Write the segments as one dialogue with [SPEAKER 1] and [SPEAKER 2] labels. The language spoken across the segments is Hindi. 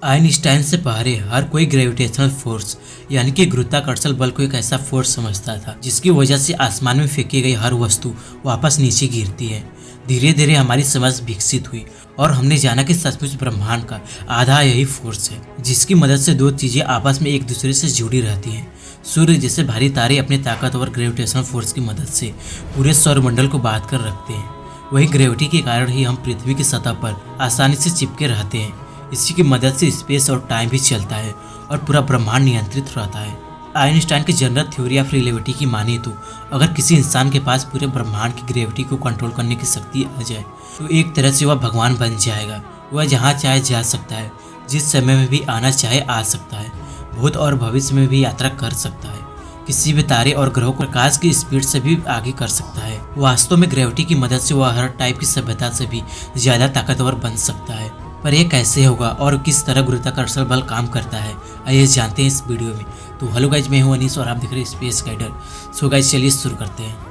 [SPEAKER 1] आइंस्टाइन से पहले हर कोई ग्रेविटेशनल फोर्स यानी कि गुरुत्वाकर्षण बल को एक ऐसा फोर्स समझता था जिसकी वजह से आसमान में फेंकी गई हर वस्तु वापस नीचे गिरती है। धीरे धीरे हमारी समझ विकसित हुई और हमने जाना कि सचमुच ब्रह्मांड का आधा यही फोर्स है, जिसकी मदद से दो चीजें आपस में एक दूसरे से जुड़ी रहती हैं। सूर्य जैसे भारी तारे अपने ताकतवर ग्रेविटेशनल फोर्स की मदद से पूरे सौरमंडल को बांध कर रखते हैं। वही ग्रेविटी के कारण ही हम पृथ्वी की सतह पर आसानी से चिपके रहते हैं। इसी की मदद से स्पेस और टाइम भी चलता है और पूरा ब्रह्मांड नियंत्रित रहता है। आइंस्टाइन की जनरल थ्योरी ऑफ रिलेटिविटी की माने तो अगर किसी इंसान के पास पूरे ब्रह्मांड की ग्रेविटी को कंट्रोल करने की शक्ति आ जाए तो एक तरह से वह भगवान बन जाएगा। वह जहाँ चाहे जा सकता है, जिस समय में भी आना चाहे आ सकता है, भूत और भविष्य में भी यात्रा कर सकता है, किसी भी तारे और ग्रहों को प्रकाश की स्पीड से भी आगे कर सकता है। वास्तव में ग्रेविटी की मदद से वह हर टाइप की सभ्यता से भी ज्यादा ताकतवर बन सकता है। पर यह कैसे होगा और किस तरह गुरुत्वाकर्षण बल काम करता है, आइए जानते हैं इस वीडियो में। तो हेलो गाइज, मैं हूं अनीस और आप देख रहे हैं स्पेस गाइडर। सो गाइज चलिए शुरू करते हैं।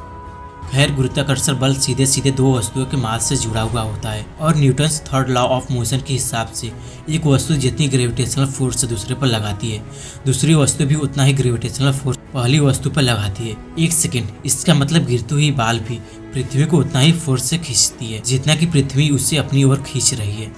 [SPEAKER 1] खैर, गुरुत्वाकर्षण बल सीधे सीधे दो वस्तुओं के मास से जुड़ा हुआ होता है और Newton's third law of motion के हिसाब से एक वस्तु जितनी ग्रेविटेशनल फोर्स दूसरे पर लगाती है, दूसरी वस्तु भी उतना ही ग्रेविटेशनल फोर्स पहली वस्तु पर लगाती है। एक सेकेंड, इसका मतलब गिरती हुई बाल भी पृथ्वी को उतना ही फोर्स से खींचती है जितना कि पृथ्वी उसे अपनी ओर खींच रही है।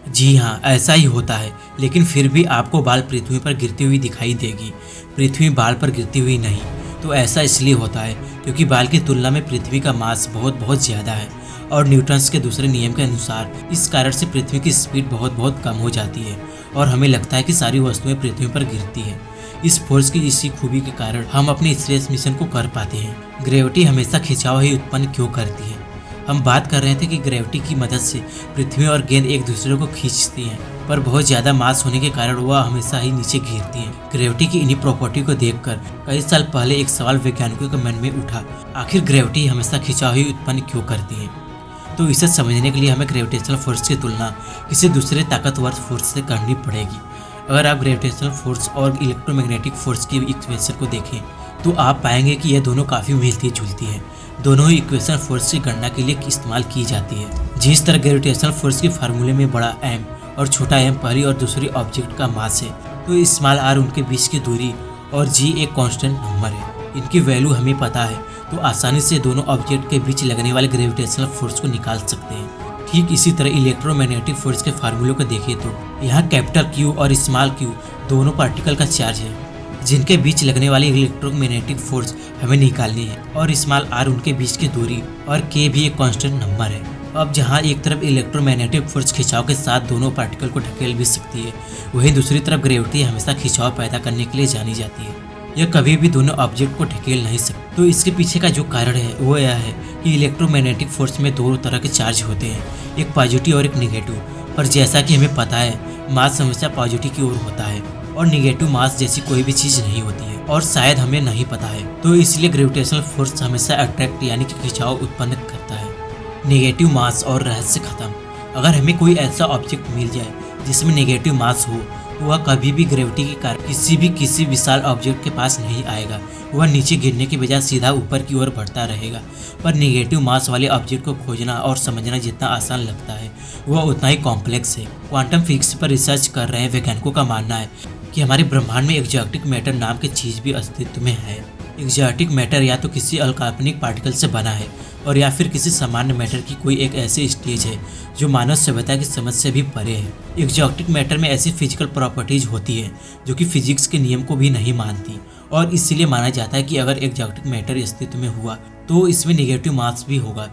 [SPEAKER 1] जी हाँ, ऐसा ही होता है, लेकिन फिर भी आपको बाल पृथ्वी पर गिरती हुई दिखाई देगी, पृथ्वी बाल पर गिरती हुई नहीं। तो ऐसा इसलिए होता है क्योंकि बाल की तुलना में पृथ्वी का मास बहुत ज़्यादा है और न्यूटन्स के दूसरे नियम के अनुसार इस कारण से पृथ्वी की स्पीड बहुत कम हो जाती है और हमें लगता है कि सारी वस्तुएं पृथ्वी पर गिरती है। इस फोर्स की इसी खूबी के कारण हम अपने स्पेस मिशन को कर पाते हैं। ग्रेविटी हमेशा खिंचाव ही उत्पन्न क्यों करती है? हम बात कर रहे थे कि ग्रेविटी की मदद से पृथ्वी और गेंद एक दूसरे को खींचती हैं, पर बहुत ज़्यादा मास होने के कारण वह हमेशा ही नीचे गिरती हैं। ग्रेविटी की इन्हीं प्रॉपर्टी को देखकर कई साल पहले एक सवाल वैज्ञानिकों के मन में उठा, आखिर ग्रेविटी हमेशा खिंचाव ही उत्पन्न क्यों करती है? तो इसे समझने के लिए हमें ग्रेविटेशनल फोर्स की तुलना किसी दूसरे ताकतवर फोर्स से करनी पड़ेगी। अगर आप ग्रेविटेशनल फोर्स और इलेक्ट्रोमैग्नेटिक फोर्स की इक्वेशन को देखें तो आप पाएंगे कि यह दोनों काफ़ी मिलती जुलती हैं। दोनों ही इक्वेशन फोर्स की गणना के लिए इस्तेमाल की जाती है। जिस तरह ग्रेविटेशनल फोर्स के फार्मूले में बड़ा एम और छोटा एम पहली और दूसरी ऑब्जेक्ट का मास है, तो स्मॉल आर उनके बीच की दूरी और जी एक कांस्टेंट नंबर है। इनकी वैल्यू हमें पता है तो आसानी से दोनों ऑब्जेक्ट के बीच लगने वाले ग्रेविटेशनल फोर्स को निकाल सकते हैं। ठीक इसी तरह इलेक्ट्रोमैग्नेटिक फोर्स के फार्मूले को देखें तो यहाँ कैपिटल क्यू और स्मॉल क्यू दोनों पार्टिकल का चार्ज है जिनके बीच लगने वाली इलेक्ट्रोमैग्नेटिक फोर्स हमें निकालनी है और स्मॉल आर उनके बीच की दूरी और के भी एक कांस्टेंट नंबर है। अब जहां एक तरफ इलेक्ट्रोमैग्नेटिक फोर्स खिंचाव के साथ दोनों पार्टिकल को ढकेल भी सकती है, वहीं दूसरी तरफ ग्रेविटी हमेशा खिंचाव पैदा करने के लिए जानी जाती है। यह कभी भी दोनों ऑब्जेक्ट को ढकेल नहीं सकती। तो इसके पीछे का जो कारण है वो यह है कि इलेक्ट्रोमैग्नेटिक फोर्स में दो तरह के चार्ज होते हैं, एक पॉजिटिव और एक निगेटिव। पर जैसा कि हमें पता है, मास हमेशा पॉजिटिव की ओर होता है और निगेटिव मास जैसी कोई भी चीज नहीं होती है, और शायद हमें नहीं पता है। तो इसलिए ग्रेविटेशनल फोर्स हमेशा अट्रैक्ट यानी कि खिंचाव उत्पन्न करता है। नेगेटिव मास और रहस्य खत्म। अगर हमें कोई ऐसा ऑब्जेक्ट मिल जाए जिसमें नेगेटिव मास हो तो वह कभी भी ग्रेविटी के कारण किसी विशाल ऑब्जेक्ट के पास नहीं आएगा। वह नीचे गिरने के बजाय सीधा ऊपर की ओर बढ़ता रहेगा। पर नेगेटिव मास वाले ऑब्जेक्ट को खोजना और समझना जितना आसान लगता है वह उतना ही कॉम्प्लेक्स है। क्वांटम फिजिक्स पर रिसर्च कर रहे वैज्ञानिकों का मानना है कि हमारे ब्रह्मांड में एक्जॉटिक मैटर नाम की चीज भी अस्तित्व में है। एक्जॉटिक मैटर या तो किसी अकाल्पनिक पार्टिकल से बना है और या फिर किसी सामान्य मैटर की कोई एक ऐसी स्टेज है जो मानव सभ्यता की समझ से भी परे है। एक्जॉटिक मैटर में ऐसी फिजिकल प्रॉपर्टीज होती है जो कि फिजिक्स के नियम को भी नहीं मानती, और इसलिए माना जाता है कि अगर एक्जॉटिक मैटर अस्तित्व में हुआ तो इसमें नेगेटिव मास भी होगा।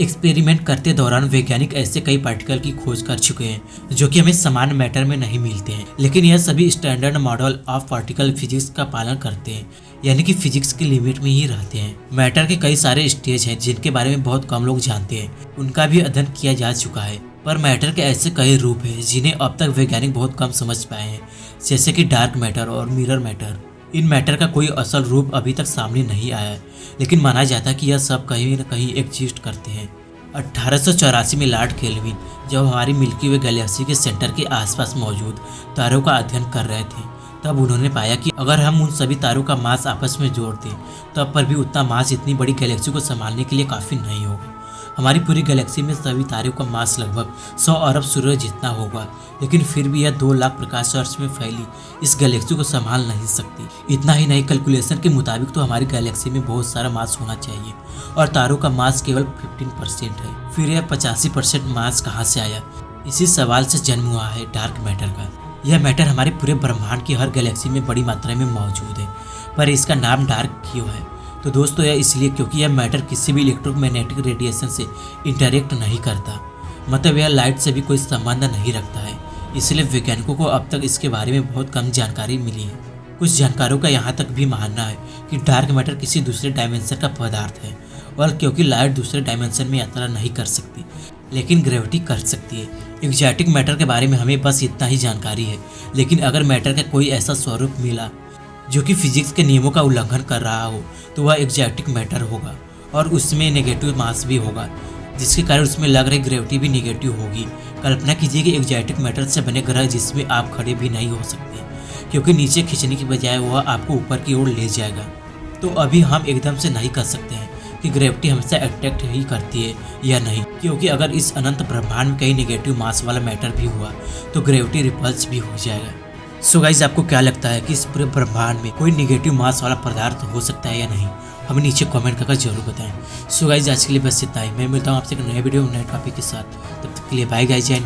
[SPEAKER 1] एक्सपेरिमेंट करते दौरान वैज्ञानिक ऐसे कई पार्टिकल की खोज कर चुके हैं जो कि हमें सामान्य मैटर में नहीं मिलते हैं, लेकिन यह सभी standard model of particle physics का पालन करते हैं, यानी कि फिजिक्स की लिमिट में ही रहते हैं। मैटर के कई सारे स्टेज हैं जिनके बारे में बहुत कम लोग जानते हैं, उनका भी अध्ययन किया जा चुका है। पर मैटर के ऐसे कई रूप हैं जिन्हें अब तक वैज्ञानिक बहुत कम समझ पाए हैं, जैसे कि डार्क मैटर और मिरर मैटर। इन मैटर का कोई असल रूप अभी तक सामने नहीं आया है, लेकिन माना जाता है कि यह सब कहीं न कहीं एग्जिस्ट करते हैं। 1884 में लॉर्ड केल्विन जब हमारी मिल्की वे गैलेक्सी के सेंटर के आसपास मौजूद तारों का अध्ययन कर रहे थे, तब उन्होंने पाया कि अगर हम उन सभी तारों का मास आपस में जोड़ दें तब पर भी उतना मास इतनी बड़ी गैलेक्सी को संभालने के लिए काफ़ी नहीं होगा। हमारी पूरी गैलेक्सी में सभी तारों का मास लगभग 100 अरब सूर्य जितना होगा, लेकिन फिर भी यह 2 लाख प्रकाश वर्ष में फैली इस गैलेक्सी को संभाल नहीं सकती। इतना ही नहीं, कैलकुलेशन के मुताबिक तो हमारी गैलेक्सी में बहुत सारा मास होना चाहिए और तारों का मास केवल 15% है। फिर यह 85% मास कहाँ से आया? इसी सवाल से जन्म हुआ है डार्क मैटर का। यह मैटर हमारे पूरे ब्रह्मांड की हर गैलेक्सी में बड़ी मात्रा में मौजूद है, पर इसका नाम डार्क क्यों है? तो दोस्तों यह इसलिए क्योंकि यह मैटर किसी भी इलेक्ट्रोमैग्नेटिक रेडिएशन से इंटरेक्ट नहीं करता, मतलब यह लाइट से भी कोई संबंध नहीं रखता है। इसलिए वैज्ञानिकों को अब तक इसके बारे में बहुत कम जानकारी मिली है। कुछ जानकारों का यहाँ तक भी मानना है कि डार्क मैटर किसी दूसरे डायमेंशन का पदार्थ है, और क्योंकि लाइट दूसरे डायमेंशन में यात्रा नहीं कर सकती लेकिन ग्रेविटी कर सकती है। एग्जैक्टिक मैटर के बारे में हमें बस इतना ही जानकारी है, लेकिन अगर मैटर का कोई ऐसा स्वरूप मिला जो कि फिजिक्स के नियमों का उल्लंघन कर रहा हो तो वह एग्जैक्टिक मैटर होगा, और उसमें नेगेटिव मास भी होगा, जिसके कारण उसमें लग रही ग्रेविटी भी नेगेटिव होगी। कल्पना कीजिए कि एग्जैक्टिक मैटर से बने ग्रह जिसमें आप खड़े भी नहीं हो सकते, क्योंकि नीचे खींचने की बजाय वह आपको ऊपर की ओर ले जाएगा। तो अभी हम एकदम से नहीं कर सकते हैं कि ग्रेविटी हमेशा अट्रैक्ट ही करती है या नहीं, क्योंकि अगर इस अनंत ब्रह्मांड में कहीं नेगेटिव मास वाला मैटर भी हुआ तो ग्रेविटी रिपल्स भी हो जाएगा। सो गाइज, आपको क्या लगता है कि इस पूरे ब्रह्मांड में कोई नेगेटिव मास वाला पदार्थ हो सकता है या नहीं? हमें नीचे कमेंट करके जरूर बताएं। सो गाइज, आज के लिए बस इतना ही। मैं मिलता हूँ आपसे एक नए वीडियो नए टॉपिक के साथ। तब तक के लिए बाय गाइज एंड